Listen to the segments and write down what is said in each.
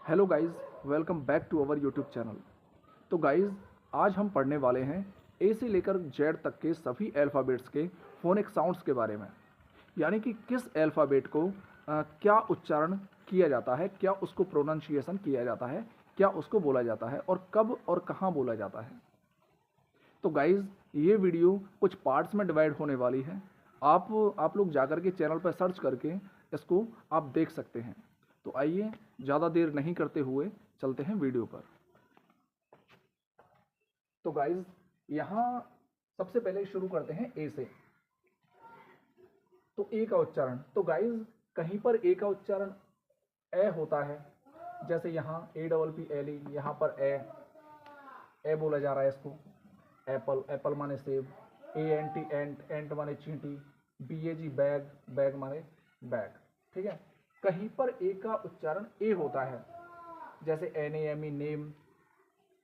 Hello guys, welcome back to our YouTube channel. तो guys, आज हम पढ़ने वाले हैं ए से लेकर जेड तक के सभी अल्फ़ाबेट्स के फोनिक साउंड्स के बारे में। यानी कि किस अल्फ़ाबेट को क्या उच्चारण किया जाता है, क्या उसको प्रोनाउंसिएशन किया जाता है, क्या उसको बोला जाता है और कब और कहाँ बोला जाता है। तो गाइस, ये वीडियो कुछ पार्ट्स में डिवाइड होने वाली है। आप लोग जाकर के चैनल पर सर्च करके इसको आप देख सकते हैं। तो आइए, ज़्यादा देर नहीं करते हुए चलते हैं वीडियो पर। तो गाइस, यहाँ सबसे पहले शुरू करते हैं ए से। तो ए का उच्चारण, तो गाइस कहीं पर ए का उच्चारण ए होता है, जैसे यहाँ A double P L E, यहाँ पर ए बोला जा रहा है इसको। एप्पल, एप्पल माने सेब। ए एन टी एंट, एंट माने चींटी। बी ए जी बैग, बैग माने बैग। ठीक है, कहीं पर ए का उच्चारण ए होता है, जैसे N A M E name.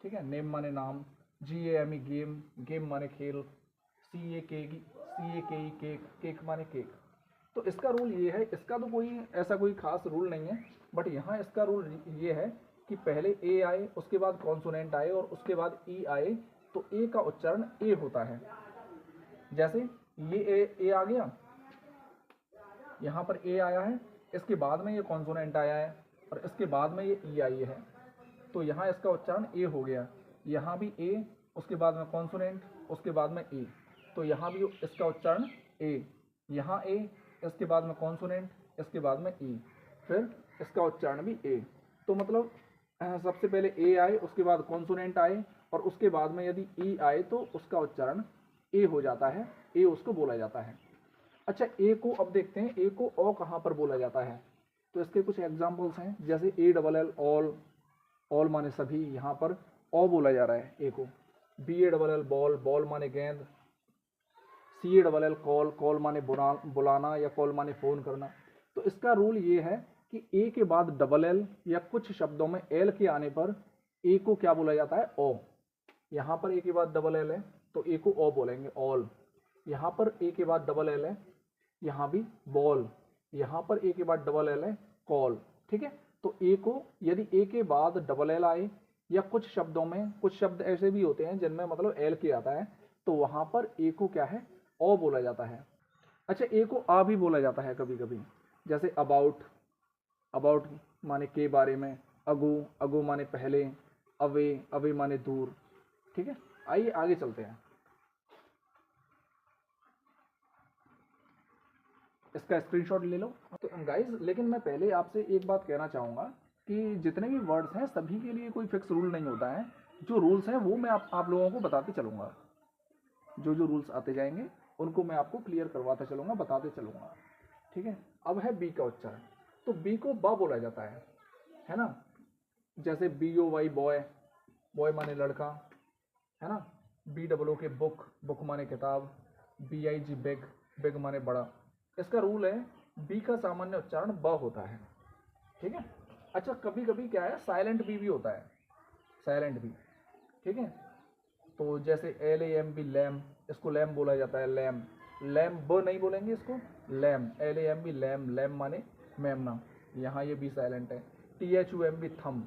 ठीक है, नेम माने नाम। G A M E game, game माने खेल। C A K E cake, cake माने केक। तो इसका रूल ये है, इसका तो कोई ऐसा कोई खास रूल नहीं है, बट यहाँ इसका रूल ये है कि पहले ए आए, उसके बाद कॉन्सोनेंट आए और उसके बाद ई आए, तो ए का उच्चारण ए होता है। जैसे ये ए आ गया, यहाँ पर ए आया है, इसके बाद में ये कॉन्सोनेंट आया है और इसके बाद में ये ई आई है, तो यहाँ इसका उच्चारण ए हो गया। यहाँ भी ए, उसके बाद में कॉन्सोनेंट, उसके बाद में ए, तो यहाँ भी इसका उच्चारण ए। यहाँ ए, इसके बाद में कॉन्सोनेंट, इसके बाद में ई, फिर इसका उच्चारण भी ए। तो मतलब सबसे पहले ए आए, उसके बाद कॉन्सोनेंट आए और उसके बाद में यदि ई आए तो उसका उच्चारण ए हो जाता है, ए उसको बोला जाता है। अच्छा, ए को अब देखते हैं, ए को ओ कहाँ पर बोला जाता है। तो इसके कुछ एग्जाम्पल्स हैं, जैसे ए डबल एल ऑल, ऑल माने सभी, यहाँ पर ओ बोला जा रहा है ए को। B A double L ball, ball माने गेंद। C A double L call, call माने बुलाना या कॉल माने फ़ोन करना। तो इसका रूल ये है कि ए के बाद डबल एल या कुछ शब्दों में एल के आने पर ए को क्या बोला जाता है, ओ। यहाँ पर ए के बाद डबल एल है तो ए को ओ बोलेंगे, ऑल। यहाँ पर ए के बाद डबल एल है, यहाँ भी बॉल। यहाँ पर ए के बाद डबल एल है, कॉल। ठीक है, तो ए को यदि ए के बाद डबल एल आए या कुछ शब्दों में, कुछ शब्द ऐसे भी होते हैं जिनमें मतलब एल के आता है, तो वहाँ पर ए को क्या है, ओ बोला जाता है। अच्छा, ए को आ भी बोला जाता है कभी कभी, जैसे अबाउट, अबाउट माने के बारे में। अगो, अगो माने पहले। अवे, अवे माने दूर। ठीक है, आइए आगे चलते हैं। इसका स्क्रीनशॉट ले लो। तो गाइस, लेकिन मैं पहले आपसे एक बात कहना चाहूँगा कि जितने भी वर्ड्स हैं सभी के लिए कोई फिक्स रूल नहीं होता है। जो रूल्स हैं वो मैं आप लोगों को बताते चलूँगा। जो जो रूल्स आते जाएंगे उनको मैं आपको क्लियर करवाता चलूँगा, बताते चलूँगा। ठीक है, अब है बी का उच्चारण। तो बी को बा बोला जाता है ना। जैसे B O Y boy, boy माने लड़का, है ना। बी डबल ओ के बुक, बुक माने किताब। B I G big, big माने बड़ा। इसका रूल है, बी का सामान्य उच्चारण ब होता है। ठीक है। अच्छा, कभी कभी क्या है, साइलेंट बी भी होता है, साइलेंट बी। ठीक है, तो जैसे L A M B lamb, इसको लैम बोला जाता है, लैम। लैम ब नहीं बोलेंगे इसको, lamb, L A M B lamb, lamb माने मेमना। यहाँ ये बी साइलेंट है। T H U M B thumb,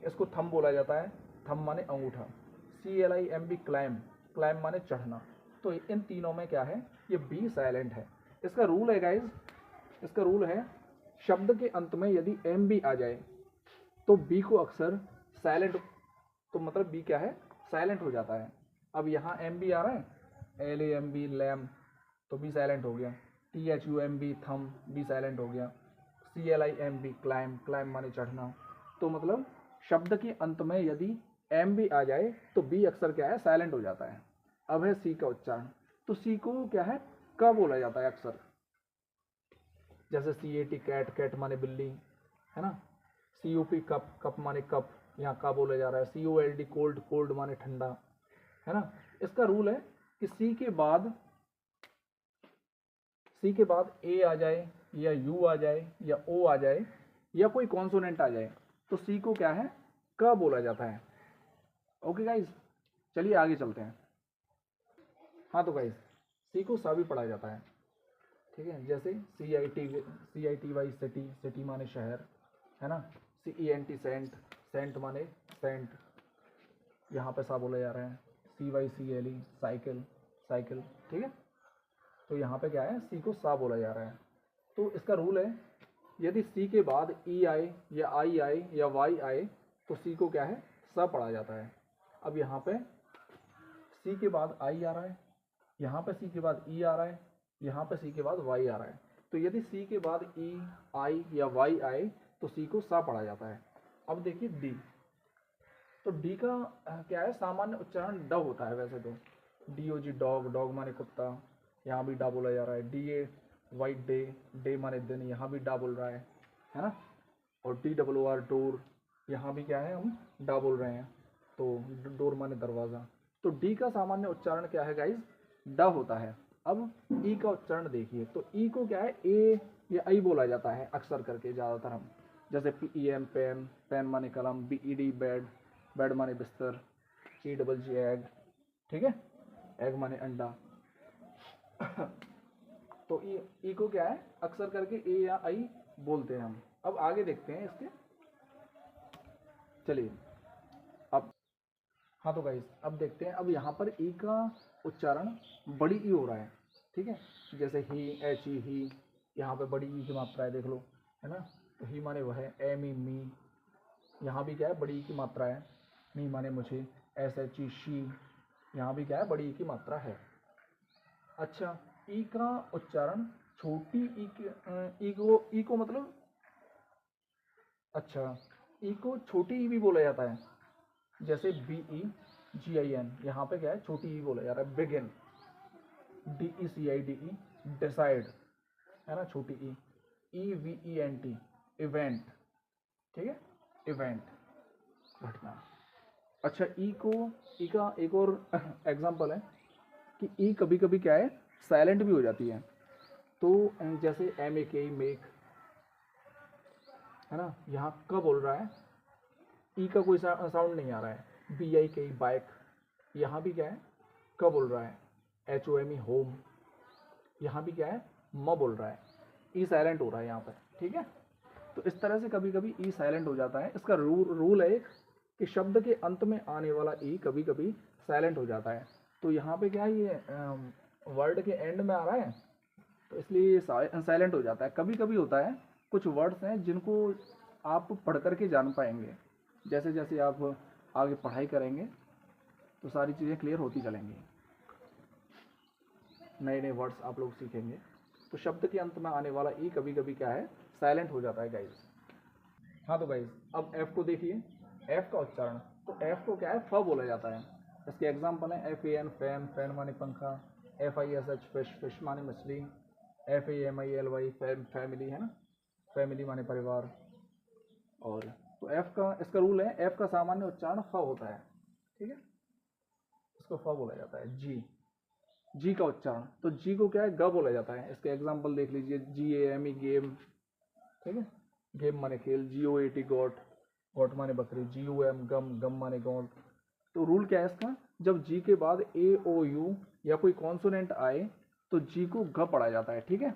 इसको थम बोला जाता है, थम माने अंगूठा। C L I M B climb, climb माने चढ़ना। तो इन तीनों में क्या है, ये बी साइलेंट है। इसका रूल है गाइज, इसका रूल है, शब्द के अंत में यदि एम बी आ जाए तो बी को अक्सर साइलेंट, तो मतलब बी क्या है, साइलेंट हो जाता है। अब यहाँ एम बी आ रहा है, L A M B lamb, तो बी साइलेंट हो गया। T H U M B thumb, B silent हो गया। C L I M B climb, climb माने चढ़ना। तो मतलब शब्द के अंत में यदि एम बी आ जाए तो बी अक्सर क्या है, साइलेंट हो जाता है। अब है सी का उच्चारण। तो सी को क्या है, क बोला जाता है अक्सर। जैसे C A T cat, cat माने बिल्ली, है ना। C O P cup, cup माने कप, यहाँ का बोला जा रहा है। C O L D cold, cold माने ठंडा, है ना। इसका रूल है कि सी के बाद ए आ जाए या यू आ जाए या ओ आ जाए या कोई कॉन्सोनेंट आ जाए तो सी को क्या है, क बोला जाता है। ओके गाइज, चलिए आगे चलते हैं। हाँ तो गाइज, सी को सा भी पढ़ा जाता है। ठीक है, जैसे C I T Y city, city माने शहर, है ना। CENT सेंट, सेंट माने सेंट, यहाँ पे सा बोला जा रहा है। CYCLE साइकिल, साइकिल, ठीक है। तो यहाँ पे क्या है, सी को सा बोला जा रहा है। तो इसका रूल है, यदि सी के बाद ई आए या आई आए या वाई आए तो सी को क्या है, सा पढ़ा जाता है। अब यहाँ पे सी के बाद आई आ रहा है, यहाँ पे सी के बाद ई आ रहा है, यहाँ पे सी के बाद वाई आ रहा है। तो यदि सी के बाद ई आई या वाई आए तो सी को सा पढ़ा जाता है। अब देखिए डी, तो डी का क्या है, सामान्य उच्चारण ड होता है वैसे तो। DOG डॉग, डॉग माने कुत्ता, यहाँ भी डा बोला जा रहा है। DA वाइट डे, डे माने दिन, यहाँ भी डा बोल रहा है ना। और DOOR डोर, यहाँ भी क्या है, हम डा बोल रहे हैं। तो डोर माने दरवाज़ा। तो डी का सामान्य उच्चारण क्या है गाइज, ड होता है। अब ई का उच्चारण देखिए, तो ई को क्या है, ए या आई बोला जाता है अक्सर करके, ज़्यादातर हम, जैसे PEN पेन, पेन माने कलम, BED बेड, बेड माने बिस्तर, EGG एग, ठीक है, एग माने अंडा। तो ई को क्या है, अक्सर करके ए या आई बोलते हैं हम। अब आगे देखते हैं इसके, चलिए अब, हाँ तो गाइस अब देखते हैं। अब यहाँ पर ई का उच्चारण बड़ी ई हो रहा है, ठीक है। जैसे ही, HE ही, यहाँ पे बड़ी ई की मात्रा है, देख लो, है ना। तो ही माने वह है, एमी मी, यहाँ भी क्या है, बड़ी ई की मात्रा है। मी माने मुझे, SHE शी, यहाँ भी क्या है, बड़ी ई की मात्रा है। अच्छा, ई का उच्चारण छोटी ई के, ई को मतलब, अच्छा, ई को छोटी ई भी बोला जाता है। जैसे BEGIN, यहाँ पे क्या है, छोटी ई बोला जा रहा है। बिगिन, DECIDE डिसाइड, है ना, छोटी ई। EVENT इवेंट, ठीक है, इवेंट, घटना। अच्छा, ई का एक और एग्जाम्पल है कि ई कभी कभी क्या है, साइलेंट भी हो जाती है। तो जैसे MAKE मेक, है ना, यहाँ क बोल रहा है, ई का कोई साउंड नहीं आ रहा है। BIKE बाइक, यहाँ भी क्या है, क बोल रहा है। HOME होम, यहाँ भी क्या है, म बोल रहा है। ई साइलेंट हो रहा है यहाँ पर, ठीक है। तो इस तरह से कभी कभी ई साइलेंट हो जाता है। इसका रूल है एक, कि शब्द के अंत में आने वाला ई कभी कभी साइलेंट हो जाता है। तो यहाँ पे क्या है, ये वर्ड के एंड में आ रहा है, तो इसलिए ये साइलेंट हो जाता है। कभी कभी होता है, कुछ वर्ड्स हैं जिनको आप पढ़ करके जान पाएंगे। जैसे जैसे आप आगे पढ़ाई करेंगे तो सारी चीज़ें क्लियर होती चलेंगी, नए नए वर्ड्स आप लोग सीखेंगे। तो शब्द के अंत में आने वाला ई कभी कभी क्या है, साइलेंट हो जाता है गाइज। हाँ तो गाइज अब एफ को देखिए, एफ का उच्चारण, तो एफ को क्या है, फ बोला जाता है। इसके एग्जाम्पल है FAN फैन, फैन माने पंखा, FISH फिश, फिश माने मछली, FAMILY फैमिली, है ना, फैमिली माने परिवार। और तो एफ का, इसका रूल है, एफ का सामान्य उच्चारण फ होता है, ठीक है, इसको फ बोला जाता है। जी का उच्चारण, तो जी को क्या है, ग बोला जाता है। इसके एग्जाम्पल देख लीजिए, GAME गेम, ठीक है, गेम माने खेल। GOAT गोट, गोट माने बकरी। GUM गम, गम माने गोट। तो रूल क्या है इसका, जब जी के बाद AOU या कोई कॉन्सोनेंट आए तो जी को ग पढ़ा जाता है, ठीक है।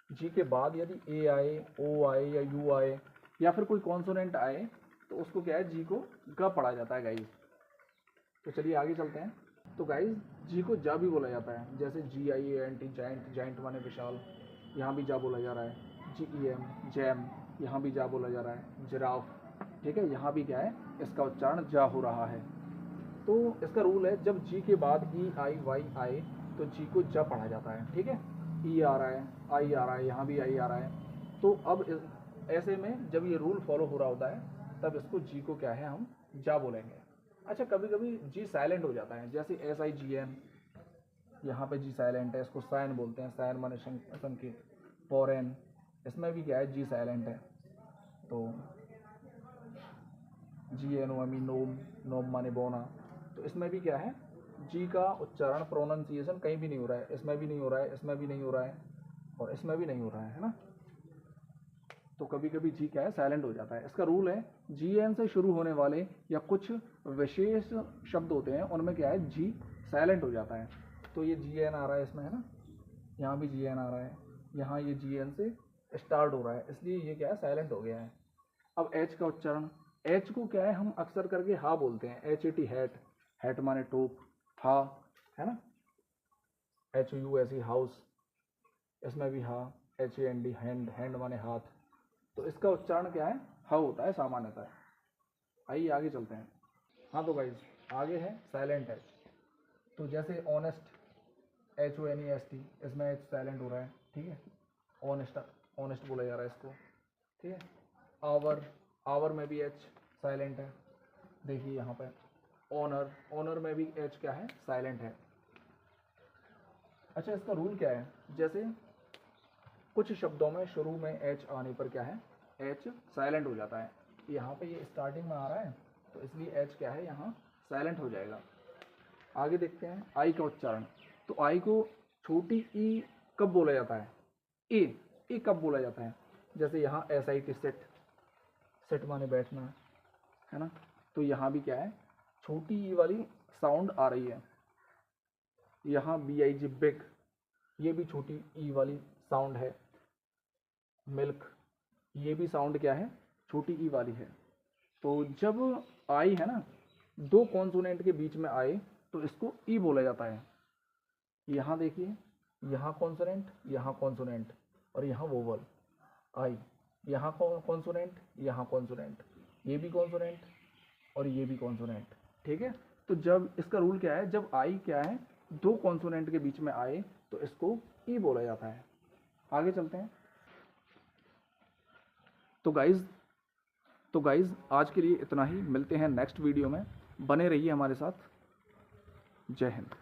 जी के बाद यदि ए आए, ओ आए या यू आए या फिर कोई कॉन्सोनेंट आए तो उसको क्या है, जी को ग पढ़ा जाता है गाइज। तो चलिए आगे चलते हैं। तो गाइज जी को जा भी बोला जाता है, जैसे GIANT जाइंट, जाइंट माने विशाल, यहाँ भी जा बोला जा रहा है। GEM जैम, यहाँ भी जा बोला जा रहा है। जिराफ, ठीक है, यहाँ भी क्या है, इसका उच्चारण जा हो रहा है। तो इसका रूल है, जब जी के बाद EIY आए तो जी को जा पढ़ा जाता है, ठीक है। ई आ रहा है, आई आ रहा है, यहाँ भी आई आ रहा है। तो अब ऐसे में जब ये रूल फॉलो हो रहा होता है तब इसको जी को क्या है, हम जा बोलेंगे। अच्छा, कभी कभी जी साइलेंट हो जाता है, जैसे SIGN, यहाँ पे जी साइलेंट है, इसको साइन बोलते हैं। साइन माने संकेत। फॉरेन, इसमें भी क्या है, जी साइलेंट है। तो GNOME नोम, नोम माने बोना। तो इसमें भी क्या है, जी का उच्चारण, प्रोनाउंसिएशन कहीं भी नहीं हो रहा है, इसमें भी नहीं हो रहा है, इसमें भी नहीं हो रहा है और इसमें भी नहीं हो रहा है ना। तो कभी कभी जी क्या है, साइलेंट हो जाता है। इसका रूल है, GN से शुरू होने वाले या कुछ विशेष शब्द होते हैं उनमें क्या है, जी साइलेंट हो जाता है। तो ये GN आ रहा है इसमें, है ना, यहाँ भी GN आ रहा है, यहाँ ये GN से स्टार्ट हो रहा है, इसलिए ये क्या है, साइलेंट हो गया है। अब एच का उच्चारण, एच को क्या है हम अक्सर करके हा बोलते हैं, HAT हैट, हैट माने टोप, हा है ना, HUSE हाउस, इसमें भी हा, HAND हैंड, हैंड माने हाथ, तो इसका उच्चारण क्या है, हा होता है सामान्यतः। आइए आगे चलते हैं। हाँ तो गाइज आगे है साइलेंट एच। तो जैसे ऑनेस्ट, HONEST, इसमें एच साइलेंट हो रहा है, ठीक है, ऑनेस्ट, ऑनेस्ट बोला जा रहा है इसको, ठीक है। आवर, आवर में भी एच साइलेंट है, देखिए यहाँ पे। ऑनर, ऑनर में भी एच क्या है, साइलेंट है। अच्छा इसका रूल क्या है, जैसे कुछ शब्दों में शुरू में एच आने पर क्या है, एच साइलेंट हो जाता है। यहाँ पे ये स्टार्टिंग में आ रहा है तो इसलिए एच क्या है यहाँ साइलेंट हो जाएगा। आगे देखते हैं आई का उच्चारण। तो आई को छोटी ई कब बोला जाता है, ए कब बोला जाता है, जैसे यहाँ SIT सेट, सेट माने बैठना है ना, तो यहाँ भी क्या है, छोटी ई वाली साउंड आ रही है। यहाँ BIG बिग, ये भी छोटी ई वाली साउंड है। मिल्क, ये भी साउंड क्या है, छोटी ई वाली है। तो जब आई है ना, दो कॉन्सोनेंट के बीच में आए तो इसको ई बोला जाता है। यहाँ देखिए, यहाँ कॉन्सोनेंट, यहाँ कॉन्सोनेंट, और यहाँ वोवल आई, यहाँ कॉन्सोनेंट, यहाँ कॉन्सोनेंट, ये भी कॉन्सोनेंट और ये भी कॉन्सोनेंट, ठीक है। तो जब इसका रूल क्या है, जब आई क्या है, दो कॉन्सोनेंट के बीच में आए तो इसको ई बोला जाता है। आगे चलते हैं। तो गाइज आज के लिए इतना ही, मिलते हैं नेक्स्ट वीडियो में, बने रहिए हमारे साथ। जय हिंद।